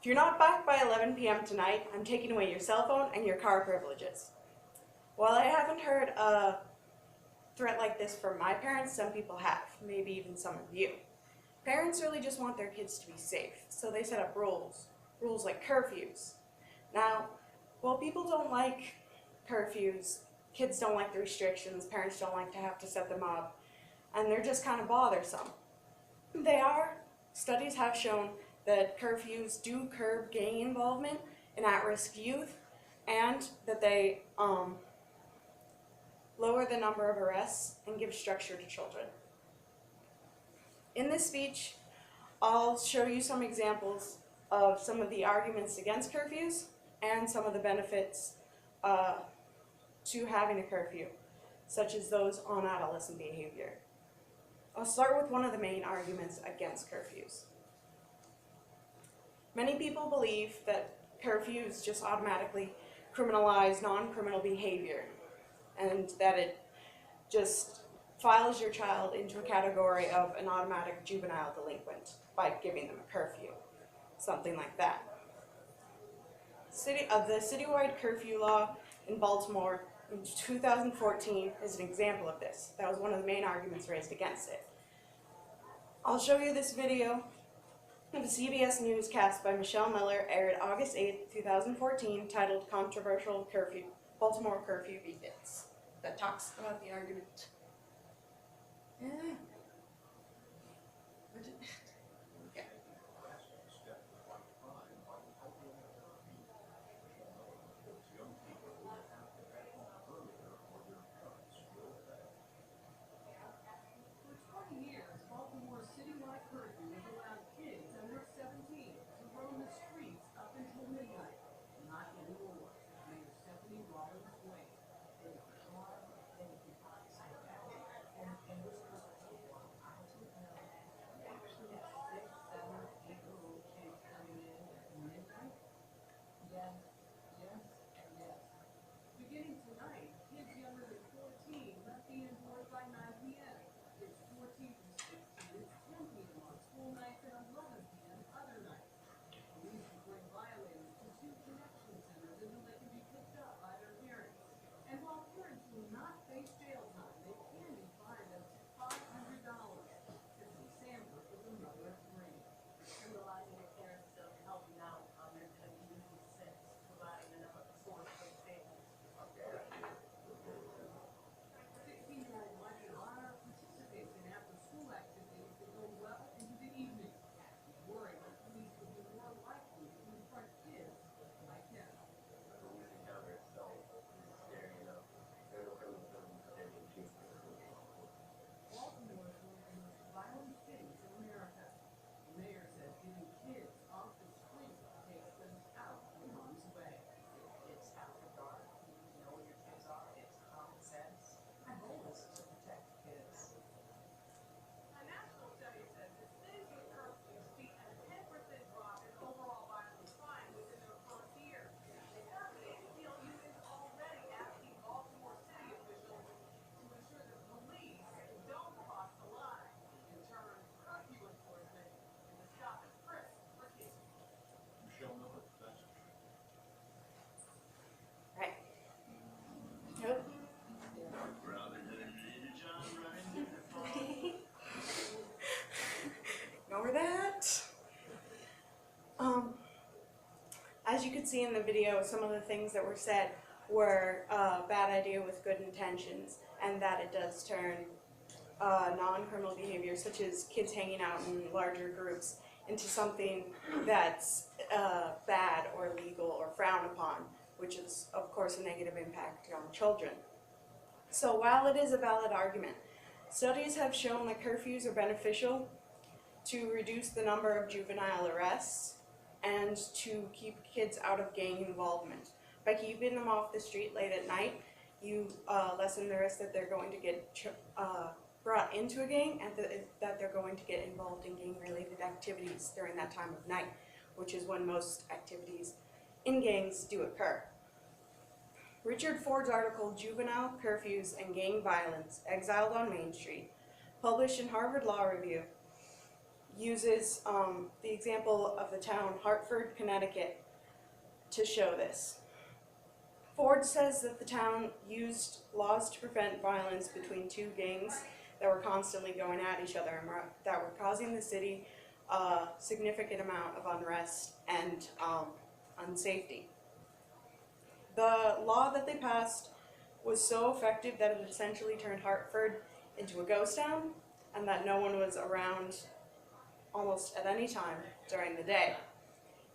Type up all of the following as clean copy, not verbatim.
If you're not back by 11 p.m. tonight, I'm taking away your cell phone and your car privileges. While I haven't heard a threat like this from my parents, some people have, maybe even some of you. Parents really just want their kids to be safe, so they set up rules like curfews. Now, while people don't like curfews, kids don't like the restrictions, parents don't like to have to set them up, and they're just kind of bothersome. Studies have shown that curfews do curb gang involvement in at-risk youth, and that they lower the number of arrests and give structure to children. In this speech, I'll show you some examples of some of the arguments against curfews and some of the benefits to having a curfew, such as those on adolescent behavior. I'll start with one of the main arguments against curfews. Many people believe that curfews just automatically criminalize non-criminal behavior, and that it just files your child into a category of an automatic juvenile delinquent by giving them a curfew, something like that. The citywide curfew law in Baltimore in 2014 is an example of this. That was one of the main arguments raised against it. I'll show you this video of a CBS newscast by Michelle Miller, aired August 8, 2014, titled Controversial Curfew, Baltimore Curfew Begins, that talks about the argument. Yeah. Okay. For 20 years, Baltimore's citywide curfew has allowed kids under 17 to roam the streets up until midnight. Not anymore. Mayor Stephanie Rollins Wayne. Beginning tonight, kids younger than 14 must be indoors by 9 p.m. It's 14 to 16, it's 10 p.m. on school nights and 11 p.m. other nights. Police will bring violators to 2 connection centers until they can be picked up by their parents. And while parents will not face jail time, they can be fined up to $500. Kristen Sanford is a mother of 3. Criminalizing your parents instead of helping out, there's going to be losing sense, providing another source of savings. 16-year-old Michael Lara participates in after-school activities that go well into the evening. He's worried that police will be more likely to confront kids like him. Baltimore is one of the most violent cities in America. The mayor says getting kids off the street takes them out of harm's way. It's after dark. You know where your kids are. It's common sense. My goal is to protect kids. A national study says that cities with curfews see a 10% drop in overall violent crime within their first year. The ACLU is already asking Baltimore city officials to ensure that police don't cross the line and turn curfew enforcement into stop and frisk for kids. Michelle Miller, thanks. Right. Nope. Ignore that. As you could see in the video, some of the things that were said were a bad idea with good intentions, and that it does turn non-criminal behavior, such as kids hanging out in larger groups, into something that's bad or illegal or frowned upon, which is, of course, a negative impact on children. So while it is a valid argument, studies have shown that curfews are beneficial to reduce the number of juvenile arrests and to keep kids out of gang involvement. By keeping them off the street late at night, you lessen the risk that they're going to get brought into a gang and that they're going to get involved in gang-related activities during that time of night, which is when most activities in gangs do occur. Richard Ford's article, Juvenile Curfews and Gang Violence, Exiled on Main Street, published in Harvard Law Review, uses the example of the town Hartford, Connecticut to show this. Ford says that the town used laws to prevent violence between two gangs that were constantly going at each other and that were causing the city a significant amount of unrest and unsafety. The law that they passed was so effective that it essentially turned Hartford into a ghost town, and that no one was around almost at any time during the day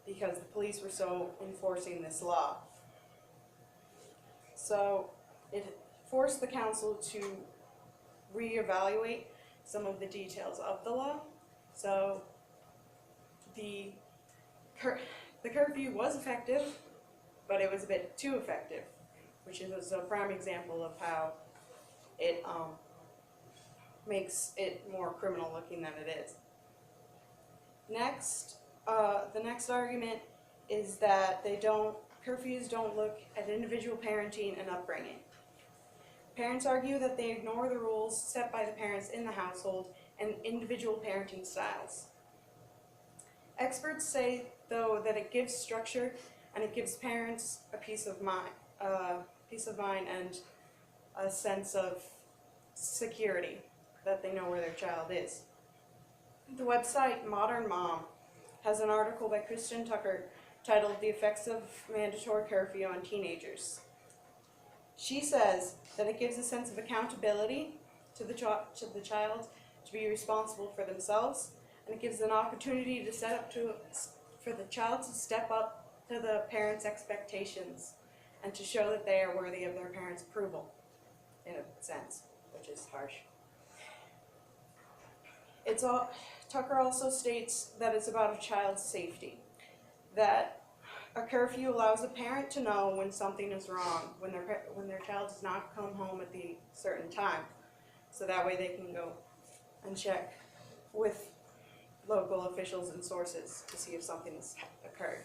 because the police were so enforcing this law. So it forced the council to reevaluate some of the details of the law. So the curfew was effective, but it was a bit too effective, which is a prime example of how it makes it more criminal looking than it is. Next, the next argument is that curfews don't look at individual parenting and upbringing. Parents argue that they ignore the rules set by the parents in the household and individual parenting styles. Experts say, though, that it gives structure and it gives parents a peace of mind and a sense of security, that they know where their child is. The website Modern Mom has an article by Kristen Tucker titled "The Effects of Mandatory Curfew on Teenagers." She says that it gives a sense of accountability to the child to be responsible for themselves, and it gives an opportunity for the child to step up to the parents' expectations and to show that they are worthy of their parents' approval, in a sense, which is harsh. Tucker also states that it's about a child's safety, that a curfew allows a parent to know when something is wrong, when their child does not come home at the certain time, so that way they can go and check with local officials and sources to see if something's occurred.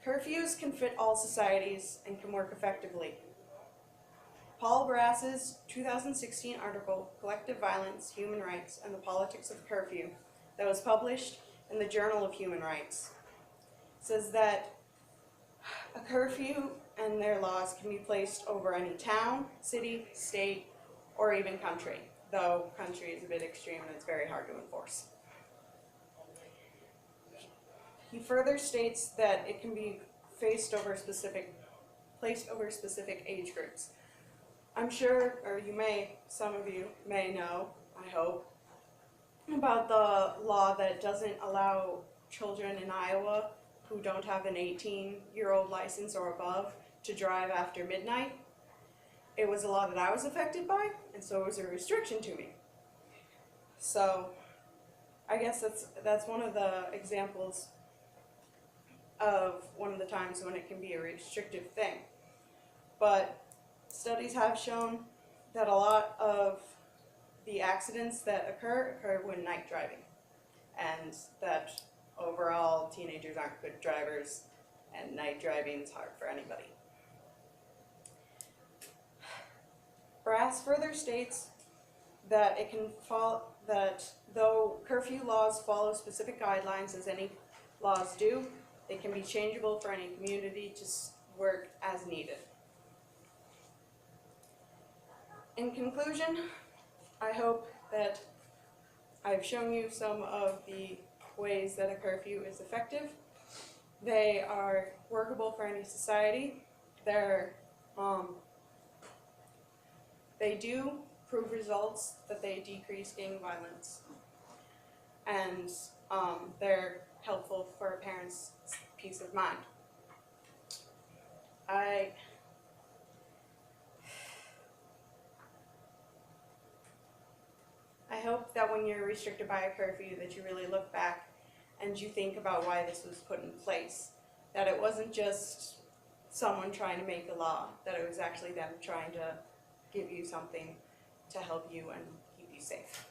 Curfews can fit all societies and can work effectively. Paul Brass's 2016 article, "Collective Violence, Human Rights, and the Politics of Curfew," that was published in the Journal of Human Rights, says that a curfew and their laws can be placed over any town, city, state, or even country, though country is a bit extreme and it's very hard to enforce. He further states that it can be placed over specific age groups. I'm sure, or some of you may know, I hope, about the law that doesn't allow children in Iowa who don't have an 18-year-old license or above to drive after midnight. It was a law that I was affected by, and so it was a restriction to me. So I guess that's one of the examples of one of the times when it can be a restrictive thing. But studies have shown that a lot of the accidents that occur when night driving, and that overall teenagers aren't good drivers, and night driving is hard for anybody. Brass further states that that though curfew laws follow specific guidelines as any laws do, they can be changeable for any community to work as needed. In conclusion, I hope that I've shown you some of the ways that a curfew is effective. They are workable for any society. They do prove results that they decrease gang violence, and they're helpful for a parent's peace of mind. I hope that when you're restricted by a curfew that you really look back and you think about why this was put in place. That it wasn't just someone trying to make a law, that it was actually them trying to give you something to help you and keep you safe.